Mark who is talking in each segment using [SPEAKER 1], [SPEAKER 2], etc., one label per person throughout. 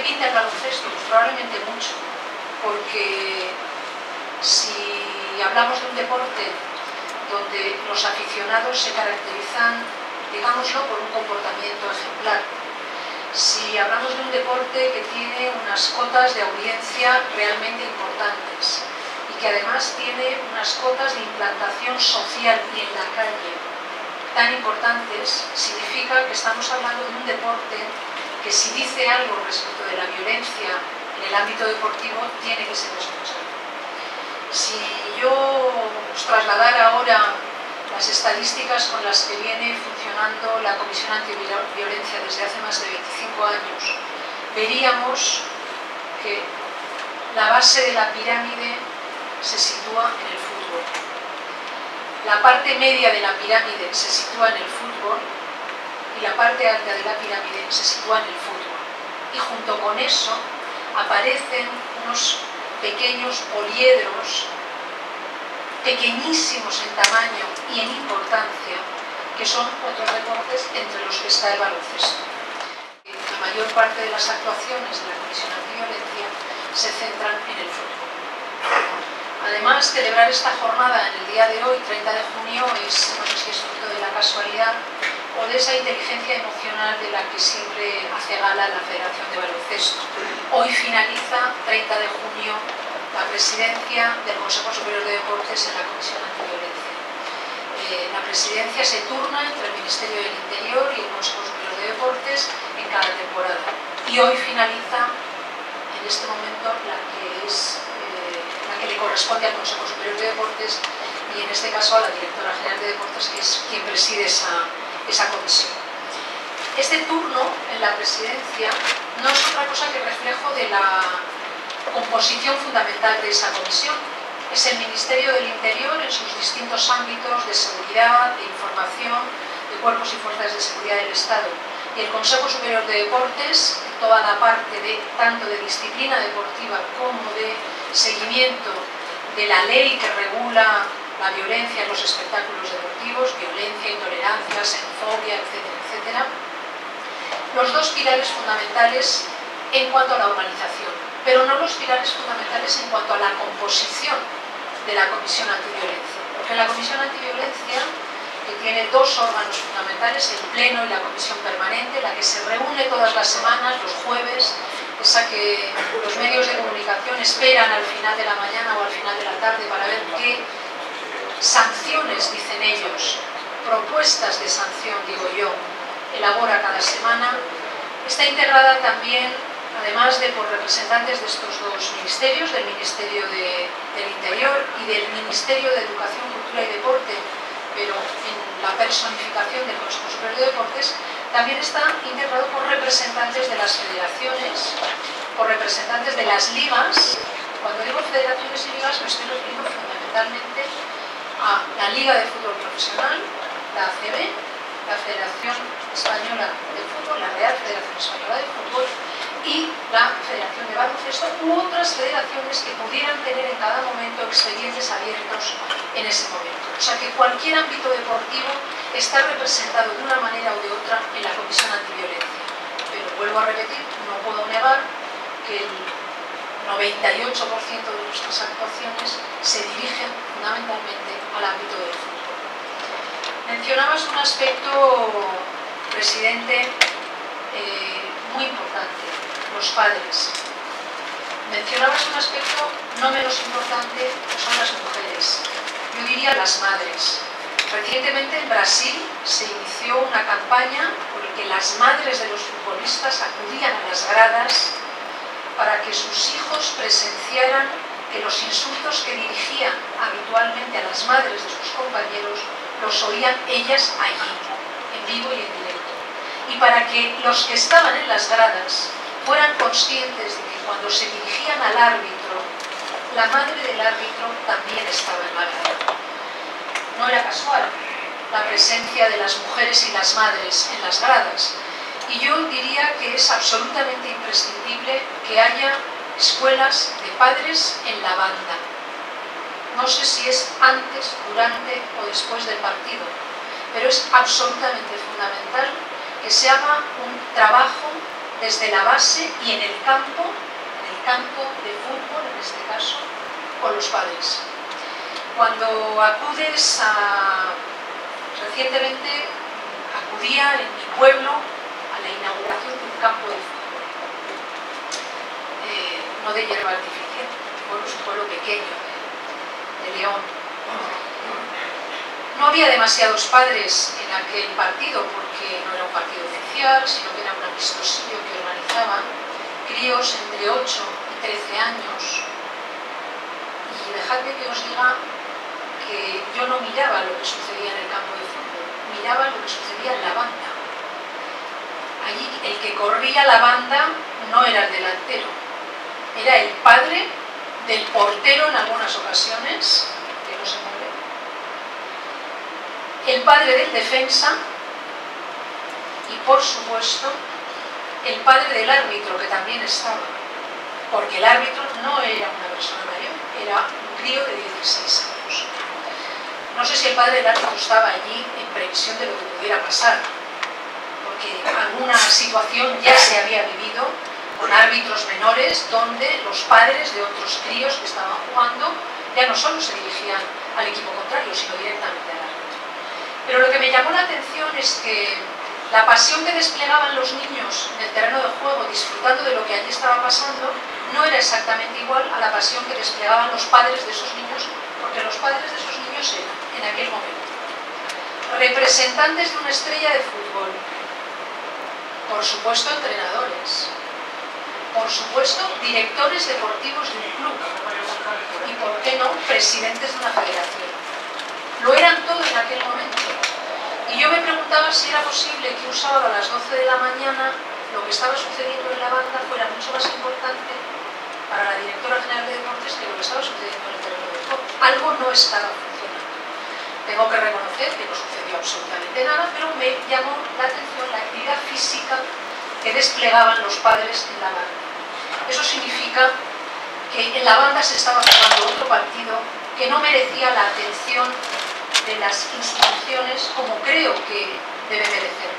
[SPEAKER 1] pinta el baloncesto? Pues probablemente mucho, porque si hablamos de un deporte donde los aficionados se caracterizan, digámoslo, por un comportamiento ejemplar, si hablamos de un deporte que tiene unas cotas de audiencia realmente importantes y que además tiene unas cotas de implantación social y en la calle tan importantes, significa que estamos hablando de un deporte que, si dice algo respecto de la violencia en el ámbito deportivo, tiene que ser escuchado. Si yo os trasladara ahora las estadísticas con las que viene funcionando la Comisión Antiviolencia desde hace más de 25 años, veríamos que la base de la pirámide se sitúa en el fútbol. La parte media de la pirámide se sitúa en el fútbol y la parte alta de la pirámide se sitúa en el fútbol. Y junto con eso aparecen unos pequeños poliedros, pequeñísimos en tamaño y en importancia, que son otros deportes entre los que está el baloncesto. La mayor parte de las actuaciones de la Comisión Antiviolencia se centran en el fútbol. Además, celebrar esta jornada en el día de hoy, 30 de junio, es, no sé si es fruto de la casualidad o de esa inteligencia emocional de la que siempre hace gala la Federación de Baloncesto. Hoy finaliza, 30 de junio, la presidencia del Consejo Superior de Deportes en la Comisión Antiviolencia. La presidencia se turna entre el Ministerio del Interior y el Consejo Superior de Deportes en cada temporada. Y hoy finaliza, en este momento, la que le corresponde al Consejo Superior de Deportes y, en este caso, a la Directora General de Deportes, que es quien preside esa comisión. Este turno en la presidencia no es otra cosa que reflejo de la composición fundamental de esa comisión. Es el Ministerio del Interior en sus distintos ámbitos de seguridad, de información, de cuerpos y fuerzas de seguridad del Estado, y el Consejo Superior de Deportes, toda la parte tanto de disciplina deportiva como de seguimiento de la ley que regula la violencia en los espectáculos deportivos, violencia, intolerancia, xenofobia, etcétera, etcétera. Los dos pilares fundamentales en cuanto a la organización, pero no los pilares fundamentales en cuanto a la composición de la Comisión Antiviolencia. Porque la Comisión Antiviolencia, que tiene dos órganos fundamentales, el Pleno y la Comisión Permanente, la que se reúne todas las semanas, los jueves, esa que los medios de comunicación esperan al final de la mañana o al final de la tarde para ver qué sanciones, dicen ellos, propuestas de sanción, digo yo, elabora cada semana. Está integrada también, además de por representantes de estos dos ministerios, del Ministerio del Interior y del Ministerio de Educación, Cultura y Deporte, pero en la personificación del Consejo Superior de Deportes, también está integrado por representantes de las federaciones, por representantes de las ligas. Cuando digo federaciones y ligas me estoy refiriendo fundamentalmente a la Liga de Fútbol Profesional, la ACB, la Federación Española de Fútbol, la Real Federación Española de Fútbol, y la Federación de Baloncesto u otras federaciones que pudieran tener en cada momento expedientes abiertos en ese momento. O sea que cualquier ámbito deportivo está representado de una manera o de otra en la Comisión Antiviolencia. Pero vuelvo a repetir, no puedo negar que el 98% de nuestras actuaciones se dirigen fundamentalmente al ámbito del fútbol. Mencionabas un aspecto, presidente, muy importante: los padres. Mencionabas un aspecto no menos importante, que son las mujeres. Yo diría las madres. Recientemente en Brasil se inició una campaña por la que las madres de los futbolistas acudían a las gradas para que sus hijos presenciaran que los insultos que dirigían habitualmente a las madres de sus compañeros los oían ellas allí, en vivo y en directo. Y para que los que estaban en las gradas fueran conscientes de que cuando se dirigían al árbitro, la madre del árbitro también estaba en la grada. No era casual la presencia de las mujeres y las madres en las gradas. Y yo diría que es absolutamente imprescindible que haya escuelas de padres en la banda. No sé si es antes, durante o después del partido, pero es absolutamente fundamental que se haga un trabajo desde la base y en el campo de fútbol, en este caso, con los padres. Cuando acudes recientemente acudía en mi pueblo a la inauguración de un campo de fútbol, no de hierba artificial, es un pueblo pequeño de León. No había demasiados padres en aquel partido porque no era un partido oficial, sino que era un amistosillo que organizaban críos entre 8 y 13 años. Y dejadme que os diga que yo no miraba lo que sucedía en el campo de fútbol, miraba lo que sucedía en la banda. Allí el que corría la banda no era el delantero, era el padre del portero en algunas ocasiones, que no se mueve, el padre del defensa y, por supuesto, el padre del árbitro, que también estaba, porque el árbitro no era una persona mayor, era un crío de 16 años. No sé si el padre del árbitro estaba allí en previsión de lo que pudiera pasar, porque alguna situación ya se había vivido con árbitros menores donde los padres de otros críos que estaban jugando ya no solo se dirigían al equipo contrario, sino directamente al árbitro. Pero lo que me llamó la atención es que la pasión que desplegaban los niños en el terreno de juego, disfrutando de lo que allí estaba pasando, no era exactamente igual a la pasión que desplegaban los padres de esos niños, porque los padres de esos niños eran, en aquel momento, representantes de una estrella de fútbol, por supuesto entrenadores, por supuesto directores deportivos de un club y, por qué no, presidentes de una federación. Lo eran todo en aquel momento. Y yo me preguntaba si era posible que un sábado a las 12 de la mañana lo que estaba sucediendo en la banda fuera mucho más importante para la directora general de deportes que lo que estaba sucediendo en el terreno de juego. Algo no estaba funcionando. Tengo que reconocer que no sucedió absolutamente nada, pero me llamó la atención la actividad física que desplegaban los padres en la banda. Eso significa que en la banda se estaba jugando otro partido que no merecía la atención de las instituciones como creo que debe merecer,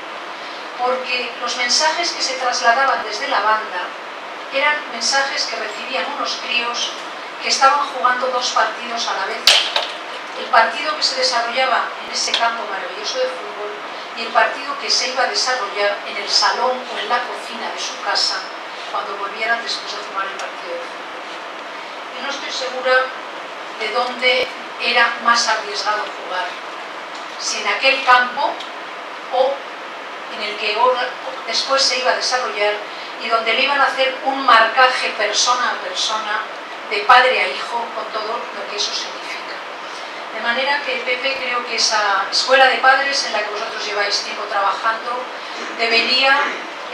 [SPEAKER 1] porque los mensajes que se trasladaban desde la banda eran mensajes que recibían unos críos que estaban jugando dos partidos a la vez, el partido que se desarrollaba en ese campo maravilloso de fútbol y el partido que se iba a desarrollar en el salón o en la cocina de su casa cuando volvieran después de jugar el partido de fútbol. Y no estoy segura de dónde era más arriesgado jugar, si en aquel campo o en el que después se iba a desarrollar y donde le iban a hacer un marcaje persona a persona, de padre a hijo, con todo lo que eso significa. De manera que, Pepe, creo que esa escuela de padres en la que vosotros lleváis tiempo trabajando debería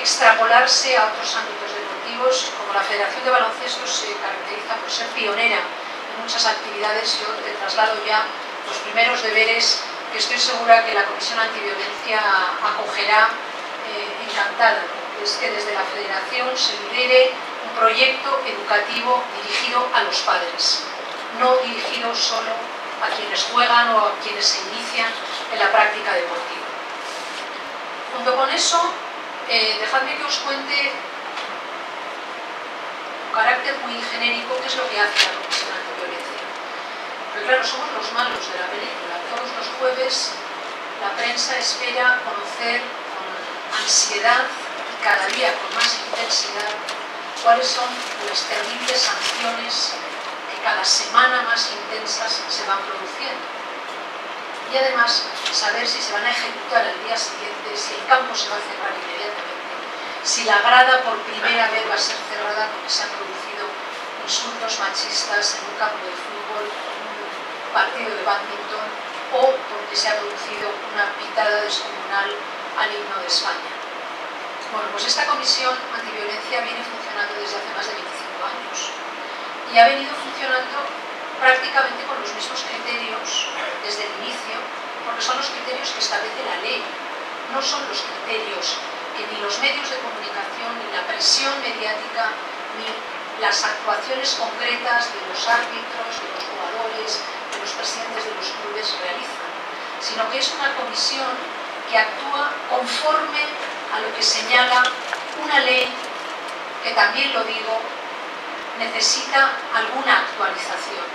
[SPEAKER 1] extrapolarse a otros ámbitos deportivos. Como la Federación de Baloncesto se caracteriza por ser pionera en muchas actividades, yo te traslado ya los primeros deberes que estoy segura que la Comisión Antiviolencia acogerá encantada, ¿no? Es que desde la Federación se lidere un proyecto educativo dirigido a los padres, no dirigido solo a quienes juegan o a quienes se inician en la práctica deportiva. Junto con eso, dejadme que os cuente con carácter muy genérico qué es lo que hace la Comisión Antiviolencia. Pero claro, somos los malos de la película. Todos los jueves la prensa espera conocer con ansiedad y cada día con más intensidad cuáles son las terribles sanciones que cada semana más intensas se van produciendo. Y además saber si se van a ejecutar al día siguiente, si el campo se va a cerrar inmediatamente, si la grada por primera vez va a ser cerrada porque se han producido insultos machistas en un campo de fútbol, un partido de bádminton o porque se ha producido una pitada descomunal al himno de España. Bueno, pues esta Comisión Antiviolencia viene funcionando desde hace más de 25 años y ha venido funcionando prácticamente con los mismos criterios desde el inicio, porque son los criterios que establece la ley, no son los criterios que ni los medios de comunicación, ni la presión mediática, ni las actuaciones concretas de los árbitros, de los jugadores, de los presidentes de los clubes realizan, sino que es una comisión que actúa conforme a lo que señala una ley que también lo digo, necesita alguna actualización.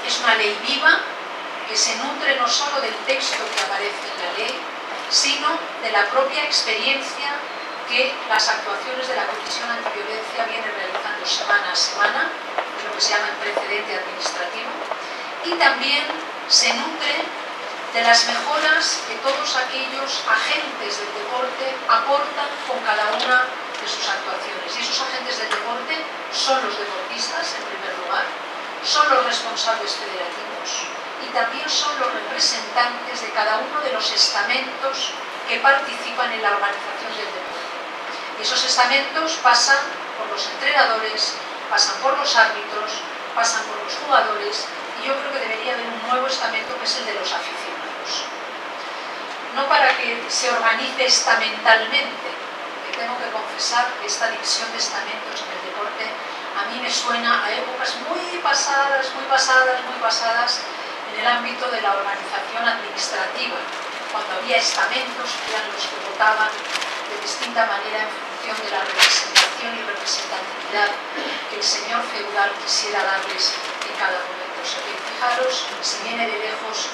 [SPEAKER 1] Es una ley viva que se nutre no solo del texto que aparece en la ley, sino de la propia experiencia que las actuaciones de la Comisión Antiviolencia vienen realizando semana a semana, es lo que se llama el precedente administrativo, y también se nutre de las mejoras que todos aquellos agentes del deporte aportan con cada una de sus actuaciones. Y esos agentes del deporte son los deportistas, en primer lugar, son los responsables federativos y también son los representantes de cada uno de los estamentos que participan en la organización del deporte. Y esos estamentos pasan por los entrenadores, pasan por los árbitros, pasan por los jugadores, y yo creo que debería haber un nuevo estamento que es el de los aficionados. No para que se organice estamentalmente, que tengo que confesar que esta división de estamentos en el deporte a mí me suena a épocas muy pasadas en el ámbito de la organización administrativa, cuando había estamentos que eran los que votaban de distinta manera en función de la representación y representatividad que el señor feudal quisiera darles en cada momento. O sea que fijaros, si viene de lejos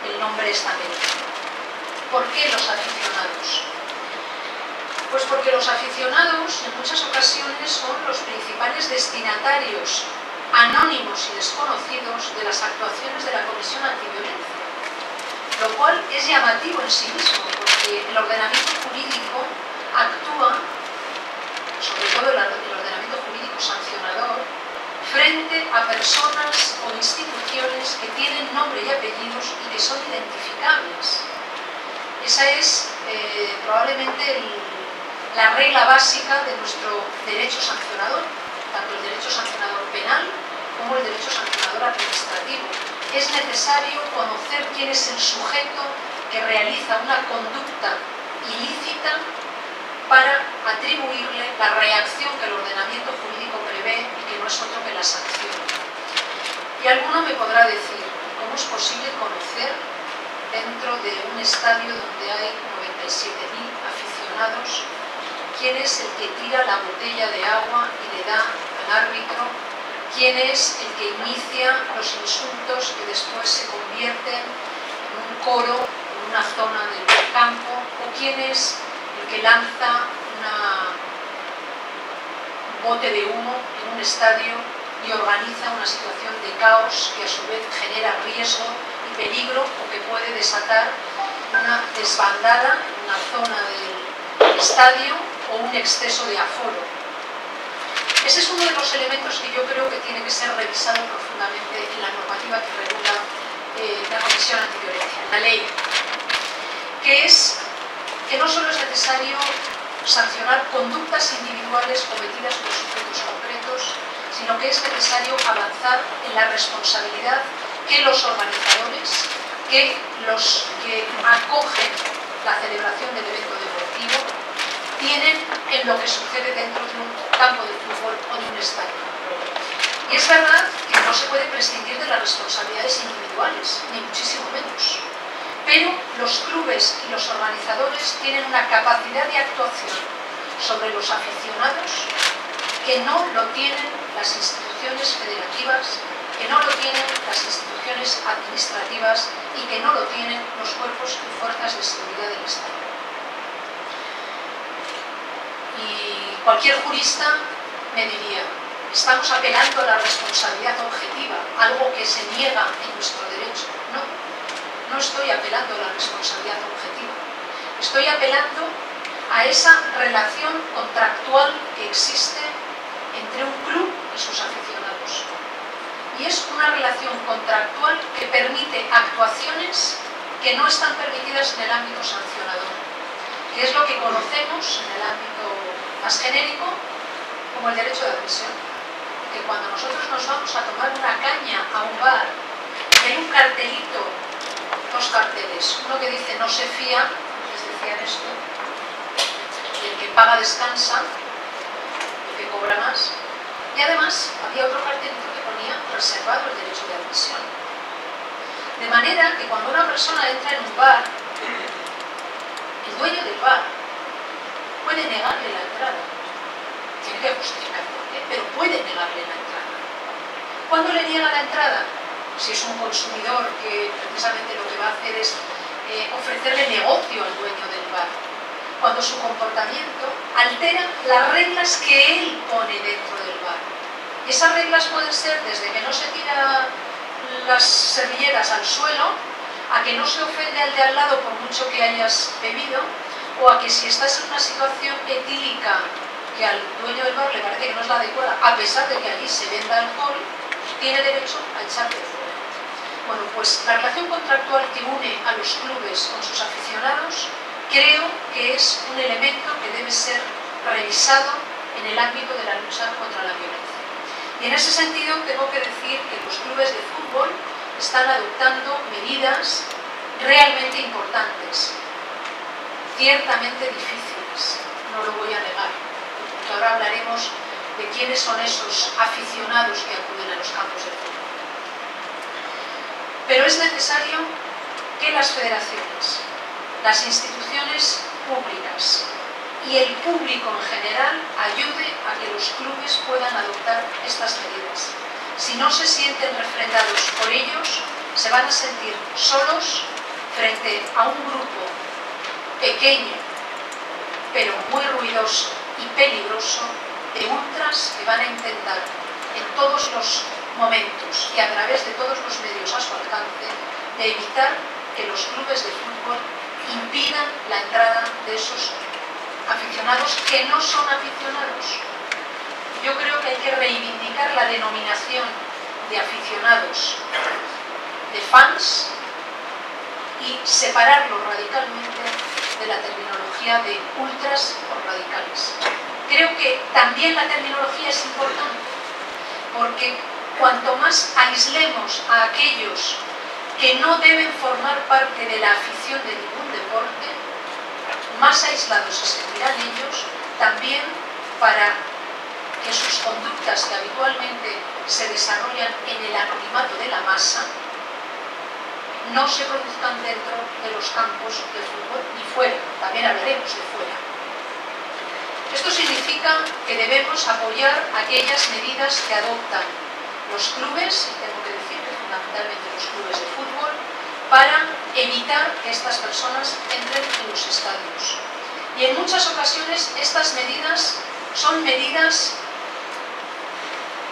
[SPEAKER 1] el nombre estamento. ¿Por qué los aficionados? Pues porque los aficionados en muchas ocasiones son los principales destinatarios anónimos y desconocidos de las actuaciones de la Comisión Antiviolencia, lo cual es llamativo en sí mismo, porque el ordenamiento jurídico actúa, sobre todo el ordenamiento jurídico sancionador, frente a personas o instituciones que tienen nombre y apellidos y que son identificables. Esa es probablemente la regla básica de nuestro derecho sancionador, tanto el derecho sancionador penal como el derecho sancionador administrativo. Es necesario conocer quién es el sujeto que realiza una conducta ilícita para atribuirle la reacción que el ordenamiento jurídico prevé y que no es otro que la sanción. Y alguno me podrá decir, ¿cómo es posible conocer dentro de un estadio donde hay 97.000 aficionados quién es el que tira la botella de agua y le da al árbitro? ¿Quién es el que inicia los insultos que después se convierten en un coro en una zona del campo? ¿O quién es el que lanza un bote de humo en un estadio y organiza una situación de caos que a su vez genera riesgo y peligro o que puede desatar una desbandada en una zona del estadio o un exceso de aforo? Ese es uno de los elementos que yo creo que tiene que ser revisado profundamente en la normativa que regula la Comisión Antiviolencia, la ley, que es que no solo es necesario sancionar conductas individuales cometidas por sujetos concretos, sino que es necesario avanzar en la responsabilidad que los organizadores, que los que acogen la celebración del evento deportivo, tienen en lo que sucede dentro de un campo de fútbol o de un estadio. Y es verdad que no se puede prescindir de las responsabilidades individuales, ni muchísimo menos. Pero los clubes y los organizadores tienen una capacidad de actuación sobre los aficionados que no lo tienen las instituciones federativas, que no lo tienen las instituciones administrativas y que no lo tienen los cuerpos y fuerzas de seguridad del Estado. Y cualquier jurista me diría, estamos apelando a la responsabilidad objetiva, algo que se niega en nuestro derecho. No estoy apelando a la responsabilidad objetiva. Estoy apelando a esa relación contractual que existe entre un club y sus aficionados. Y es una relación contractual que permite actuaciones que no están permitidas en el ámbito sancionador, que es lo que conocemos en el ámbito más genérico como el derecho de admisión. Que cuando nosotros nos vamos a tomar una caña a un bar y hay un cartelito, dos carteles, uno que dice no se fía, les decían esto, y el que paga descansa, el que cobra más, y además había otro cartelito que ponía reservado el derecho de admisión. De manera que cuando una persona entra en un bar, el dueño del bar puede negarle la entrada. tiene que justificar por qué, pero puede negarle la entrada. ¿Cuándo le niega la entrada? Si es un consumidor que precisamente lo que va a hacer es ofrecerle negocio al dueño del bar, cuando su comportamiento altera las reglas que él pone dentro del bar. Y esas reglas pueden ser desde que no se tira las servilletas al suelo, a que no se ofende al de al lado por mucho que hayas bebido, o a que si estás en una situación etílica que al dueño del bar le parece que no es la adecuada, a pesar de que allí se venda alcohol, tiene derecho a echarte fuera. Bueno, pues la relación contractual que une a los clubes con sus aficionados creo que es un elemento que debe ser revisado en el ámbito de la lucha contra la violencia. Y en ese sentido tengo que decir que los clubes de fútbol están adoptando medidas realmente importantes, ciertamente difíciles, no lo voy a negar, porque ahora hablaremos de quiénes son esos aficionados que acuden a los campos de fútbol. Pero es necesario que las federaciones, las instituciones públicas y el público en general ayude a que los clubes puedan adoptar estas medidas. Si no se sienten refrendados por ellos, se van a sentir solos frente a un grupo pequeño, pero muy ruidoso y peligroso de ultras que van a intentar en todos los momentos y a través de todos los medios a su alcance de evitar que los clubes de fútbol impidan la entrada de esos aficionados que no son aficionados. Yo creo que hay que reivindicar la denominación de aficionados, de fans, y separarlo radicalmente de la terminología de ultras o radicales. Creo que también la terminología es importante, porque cuanto más aislemos a aquellos que no deben formar parte de la afición de ningún deporte, más aislados se sentirán ellos, también para que sus conductas que habitualmente se desarrollan en el anonimato de la masa no se produzcan dentro de los campos de fútbol ni fuera, también hablaremos de fuera. Esto significa que debemos apoyar aquellas medidas que adoptan los clubes, y tengo que decir que fundamentalmente los clubes de fútbol, para evitar que estas personas entren en los estadios. Y en muchas ocasiones estas medidas son medidas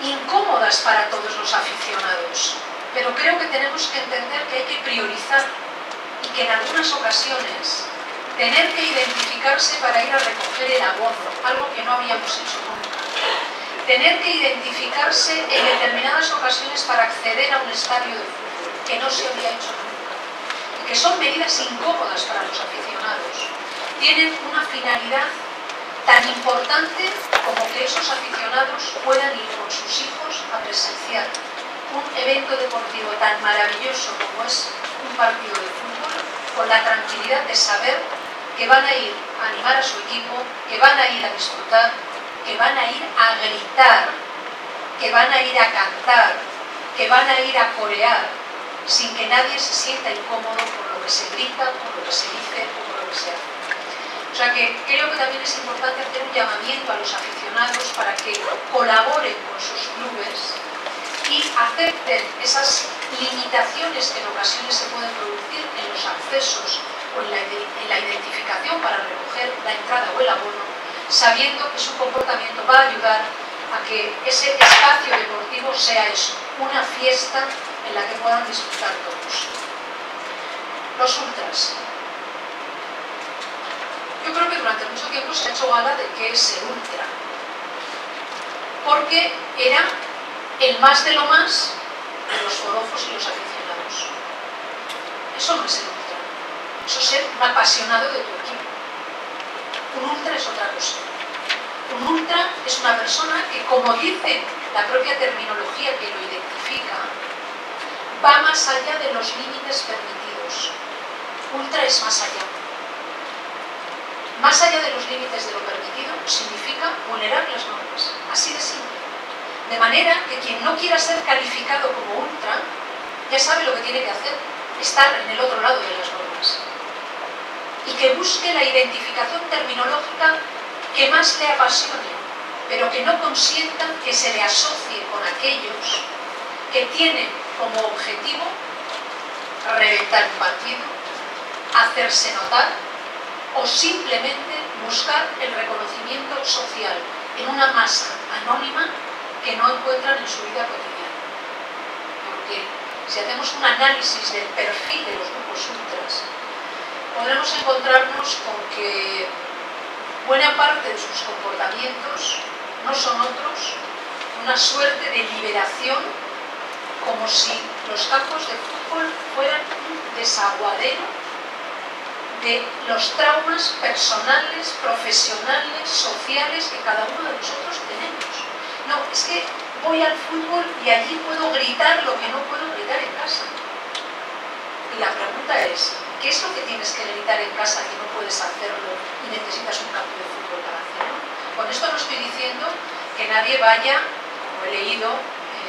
[SPEAKER 1] incómodas para todos los aficionados, pero creo que tenemos que entender que hay que priorizar y que en algunas ocasiones tener que identificarse para ir a recoger el abono, algo que no habíamos hecho nunca, tener que identificarse en determinadas ocasiones para acceder a un estadio de fútbol, que no se había hecho nunca, y que son medidas incómodas para los aficionados, tienen una finalidad tan importante como que esos aficionados puedan ir con sus hijos a presenciar un evento deportivo tan maravilloso como es un partido de fútbol, con la tranquilidad de saber que van a ir a animar a su equipo, que van a ir a disfrutar, que van a ir a gritar, que van a ir a cantar, que van a ir a corear, sin que nadie se sienta incómodo por lo que se grita, por lo que se dice o por lo que se hace. O sea que creo que también es importante hacer un llamamiento a los aficionados para que colaboren con sus clubes y acepten esas limitaciones que en ocasiones se pueden producir en los accesos o en la identificación para recoger la entrada o el abono, sabiendo que su comportamiento va a ayudar a que ese espacio deportivo sea eso, una fiesta en la que puedan disfrutar todos. Los ultras. Yo creo que durante mucho tiempo se ha hecho gala de que es el ultra, porque era el más de lo más de los forofos y los aficionados. Eso no es el ultra, eso es ser un apasionado de tu equipo. Un ultra es otra cosa. Un ultra es una persona que, como dice la propia terminología que lo identifica, va más allá de los límites permitidos. Ultra es más allá. Más allá de los límites de lo permitido significa vulnerar las normas, así de simple. De manera que quien no quiera ser calificado como ultra ya sabe lo que tiene que hacer, estar en el otro lado de las normas. Y que busque la identificación terminológica que más le apasione, pero que no consientan que se le asocie con aquellos que tienen como objetivo reventar un partido, hacerse notar o simplemente buscar el reconocimiento social en una masa anónima que no encuentran en su vida cotidiana. Porque si hacemos un análisis del perfil de los grupos ultras, podremos encontrarnos con que buena parte de sus comportamientos no son otros una suerte de liberación, como si los campos de fútbol fueran un desaguadero de los traumas personales, profesionales, sociales que cada uno de nosotros tenemos. No, es que voy al fútbol y allí puedo gritar lo que no puedo gritar en casa. Y la pregunta es, ¿qué es lo que tienes que gritar en casa que no puedes hacerlo y necesitas un campo de fútbol para hacerlo? Con esto no estoy diciendo que nadie vaya, como he leído en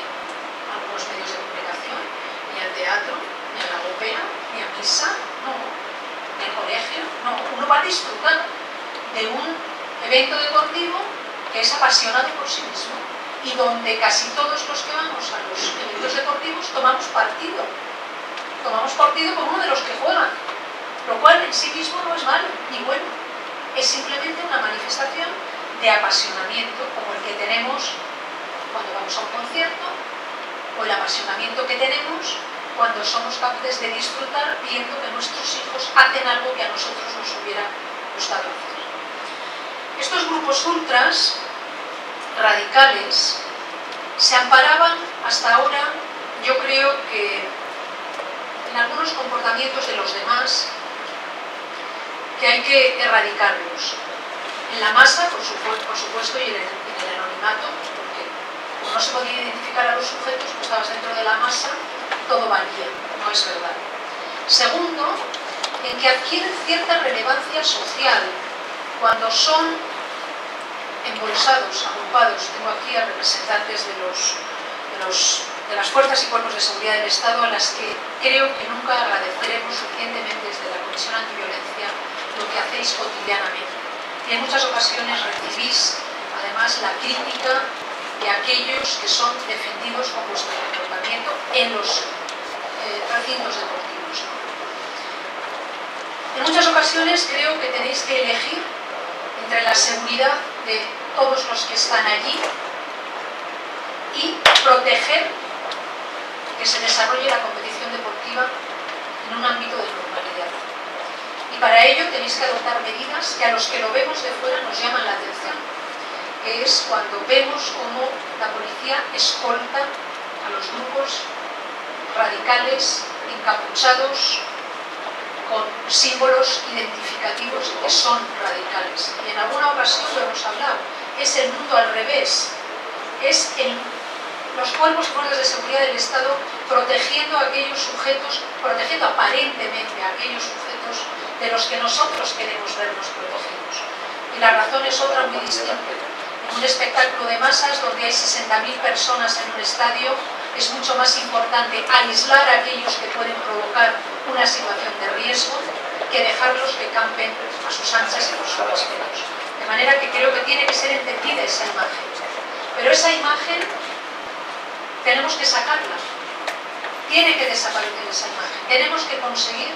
[SPEAKER 1] algunos medios de comunicación, ni al teatro, ni a la ópera, ni a misa, no, ni al colegio, no. Uno va a disfrutar de un evento deportivo que es apasionado por sí mismo y donde casi todos los que vamos a los eventos deportivos tomamos partido por uno de los que juegan, lo cual en sí mismo no es malo ni bueno, es simplemente una manifestación de apasionamiento como el que tenemos cuando vamos a un concierto o el apasionamiento que tenemos cuando somos capaces de disfrutar viendo que nuestros hijos hacen algo que a nosotros nos hubiera gustado hacer. Estos grupos ultras radicales se amparaban hasta ahora, yo creo que en algunos comportamientos de los demás que hay que erradicarlos. En la masa, por supuesto, y en el anonimato, porque como no se podía identificar a los sujetos, pues estabas dentro de la masa, todo valía, no es verdad. Segundo, en que adquieren cierta relevancia social cuando son embolsados, agrupados. Tengo aquí a representantes de las fuerzas y cuerpos de seguridad del Estado a las que creo que nunca agradeceremos suficientemente desde la Comisión Antiviolencia lo que hacéis cotidianamente. Y en muchas ocasiones recibís además la crítica de aquellos que son defendidos por vuestro comportamiento en los recintos deportivos. En muchas ocasiones creo que tenéis que elegir entre la seguridad de todos los que están allí y proteger que se desarrolle la competición deportiva en un ámbito de normalidad. Y para ello tenéis que adoptar medidas que a los que lo vemos de fuera nos llaman la atención, que es cuando vemos cómo la policía escolta a los grupos radicales encapuchados con símbolos identificativos que son radicales. Y en alguna ocasión lo hemos hablado, es el mundo al revés, es los cuerpos y fuerzas de seguridad del Estado protegiendo a aquellos sujetos, protegiendo aparentemente a aquellos sujetos de los que nosotros queremos vernos protegidos. Y la razón es otra muy distinta. En un espectáculo de masas donde hay 60.000 personas en un estadio, es mucho más importante aislar a aquellos que pueden provocar una situación de riesgo que dejarlos que campen a sus anchas y por sus respetos. De manera que creo que tiene que ser entendida esa imagen. Pero esa imagen tenemos que sacarla. Tiene que desaparecer esa imagen. Tenemos que conseguir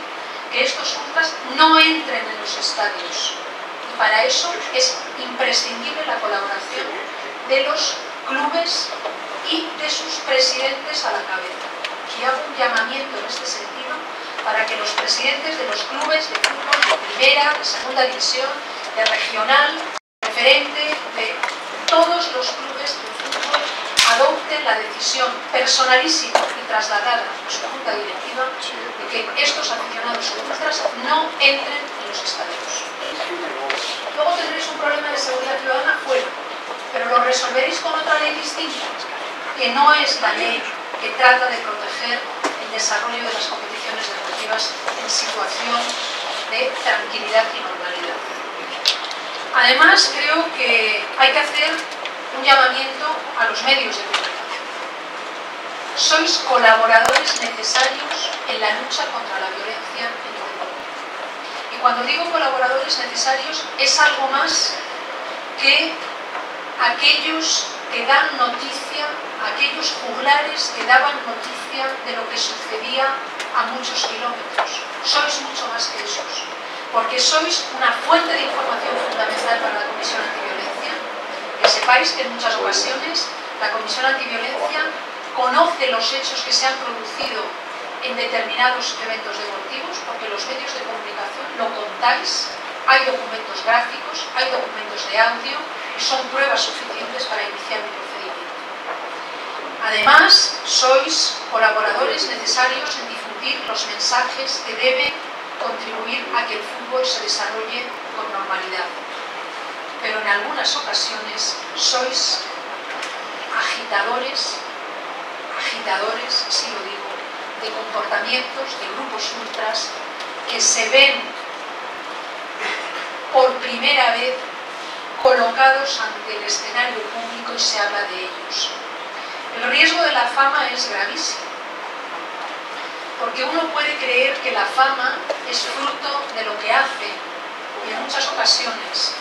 [SPEAKER 1] que estos ultras no entren en los estadios. Y para eso es imprescindible la colaboración de los clubes y de sus presidentes a la cabeza. Y hago un llamamiento en este sentido para que los presidentes de los clubes de fútbol de primera, de segunda división, de regional, preferente, de todos los clubes de fútbol adopten la decisión personalísima y trasladada a su junta directiva de que estos aficionados ultras no entren en los estadios. Luego tendréis un problema de seguridad ciudadana fuera, pero lo resolveréis con otra ley distinta, que no es la ley que trata de proteger el desarrollo de las competiciones deportivas en situación de tranquilidad y normalidad. Además, creo que hay que hacer un llamamiento a los medios de comunicación. Sois colaboradores necesarios en la lucha contra la violencia en el deporte. Y cuando digo colaboradores necesarios, es algo más que aquellos que dan noticia, aquellos juglares que daban noticia de lo que sucedía a muchos kilómetros. Sois mucho más que esos, porque sois una fuente de información fundamental para la Comisión Antiviolencia. Que sepáis que en muchas ocasiones la Comisión Antiviolencia conoce los hechos que se han producido en determinados eventos deportivos, porque los medios de comunicación lo contáis, hay documentos gráficos, hay documentos de audio, y son pruebas suficientes para iniciar un procedimiento. Además, sois colaboradores necesarios en difundir los mensajes que deben contribuir a que el fútbol se desarrolle con normalidad. Pero en algunas ocasiones sois agitadores, sí lo digo, de comportamientos de grupos ultras que se ven por primera vez colocados ante el escenario público y se habla de ellos. El riesgo de la fama es gravísimo, porque uno puede creer que la fama es fruto de lo que hace, y en muchas ocasiones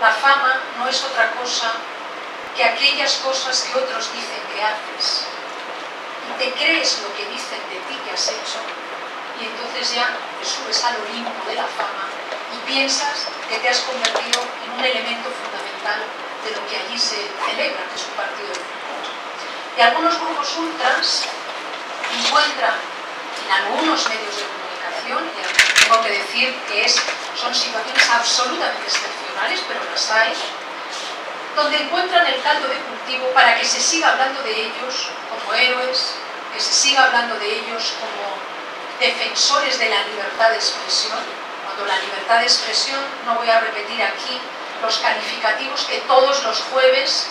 [SPEAKER 1] la fama no es otra cosa que aquellas cosas que otros dicen que haces, y te crees lo que dicen de ti que has hecho, y entonces ya te subes al Olimpo de la fama y piensas que te has convertido en un elemento fundamental de lo que allí se celebra, que es un partido de fútbol. Y algunos grupos ultras encuentran en algunos medios de comunicación, y tengo que decir que son situaciones absolutamente excepcionales, pero las hay, donde encuentran el caldo de cultivo para que se siga hablando de ellos como héroes, que se siga hablando de ellos como defensores de la libertad de expresión, cuando la libertad de expresión, no voy a repetir aquí los calificativos que todos los jueves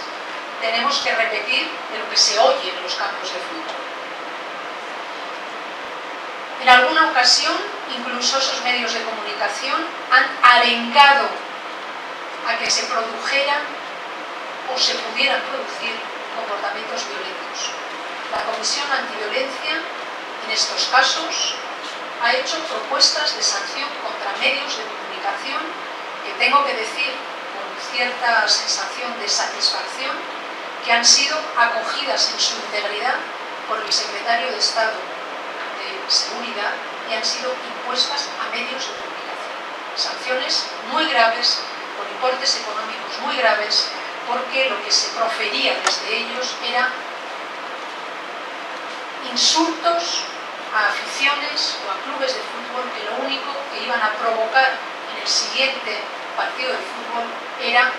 [SPEAKER 1] tenemos que repetir de lo que se oye en los campos de fútbol. En alguna ocasión, incluso esos medios de comunicación han arengado a que se produjeran o se pudieran producir comportamientos violentos. La Comisión Antiviolencia, en estos casos, ha hecho propuestas de sanción contra medios de comunicación que tengo que decir con cierta sensación de satisfacción que han sido acogidas en su integridad por el Secretario de Estado de Seguridad y han sido impuestas a medios de comunicación. Sanciones muy graves, con importes económicos muy graves, porque lo que se profería desde ellos era insultos a aficiones o a clubes de fútbol que lo único que iban a provocar en el siguiente partido de fútbol era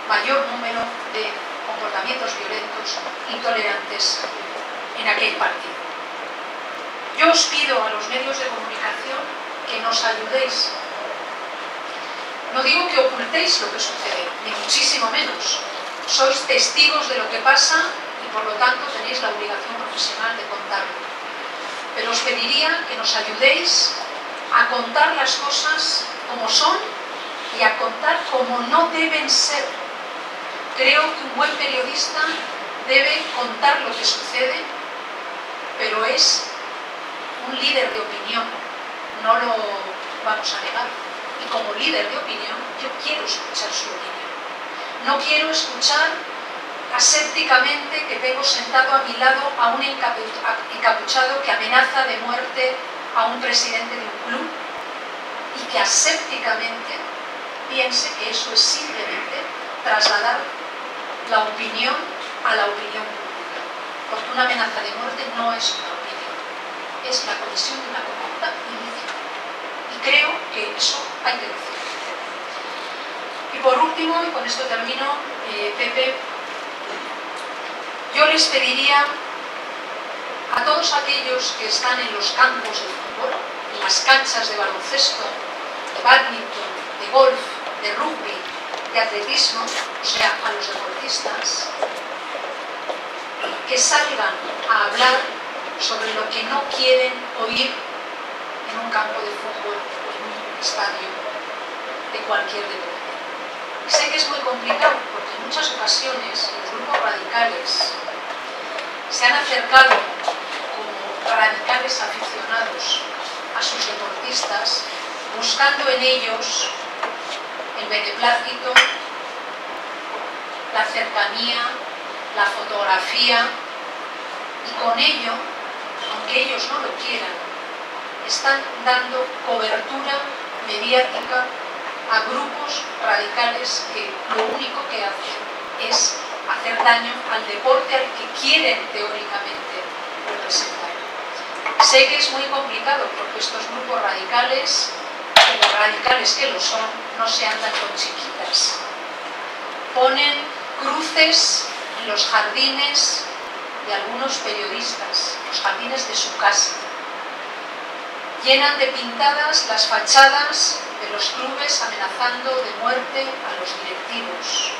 [SPEAKER 1] mayor número de comportamientos violentos, intolerantes en aquel partido. Yo os pido a los medios de comunicación que nos ayudéis. No digo que ocultéis lo que sucede, ni muchísimo menos. Sois testigos de lo que pasa y por lo tanto tenéis la obligación profesional de contarlo. Pero os pediría que nos ayudéis a contar las cosas como son y a contar como no deben ser. Creo que un buen periodista debe contar lo que sucede, pero es un líder de opinión, no lo vamos a negar. Y como líder de opinión, yo quiero escuchar su opinión. No quiero escuchar asépticamente que tengo sentado a mi lado a un encapuchado que amenaza de muerte a un presidente de un club y que asépticamente piense que eso es simplemente trasladar la opinión a la opinión pública. Porque una amenaza de muerte no es una opinión, es la comisión de una conducta ilícita. Y creo que eso hay que decirlo. Y por último, y con esto termino, Pepe, yo les pediría a todos aquellos que están en los campos de fútbol, en las canchas de baloncesto, de bádminton, de golf, de rugby, de atletismo, o sea, a los deportistas, que salgan a hablar sobre lo que no quieren oír en un campo de fútbol o en un estadio de cualquier deporte. Sé que es muy complicado porque en muchas ocasiones los grupos radicales se han acercado como radicales aficionados a sus deportistas, buscando en ellos el beneplácito la cercanía, la fotografía, y con ello, aunque ellos no lo quieran, están dando cobertura mediática a grupos radicales que lo único que hacen es hacer daño al deporte al que quieren teóricamente representar. Sé que es muy complicado porque estos grupos radicales, los radicales que lo son, no se andan con chiquitas. Ponen cruces en los jardines de algunos periodistas, los jardines de su casa. Llenan de pintadas las fachadas de los clubes amenazando de muerte a los directivos.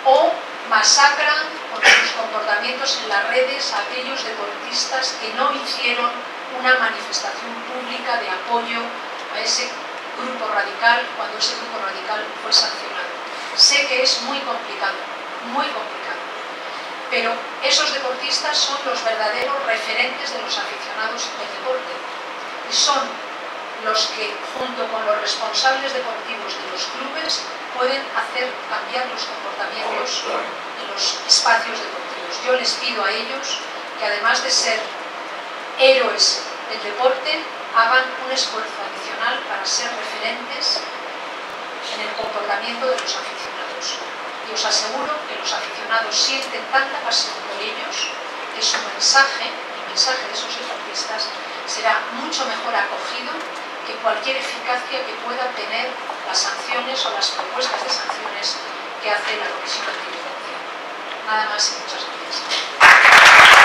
[SPEAKER 1] O masacran con sus comportamientos en las redes a aquellos deportistas que no hicieron una manifestación pública de apoyo a ese grupo radical cuando ese grupo radical fue sancionado. Sé que es muy complicado, pero esos deportistas son los verdaderos referentes de los aficionados del deporte y son los que, junto con los responsables deportivos de los clubes, pueden hacer cambiar los comportamientos en los espacios deportivos. Yo les pido a ellos que, además de ser héroes del deporte, hagan un esfuerzo adicional para ser referentes en el comportamiento de los aficionados. Y os aseguro que los aficionados sienten tanta pasión por ellos que su mensaje, el mensaje de esos deportistas, será mucho mejor acogido que cualquier eficacia que pueda tener las sanciones o las propuestas de sanciones que hace la Comisión Antiviolencia. Nada más y muchas gracias.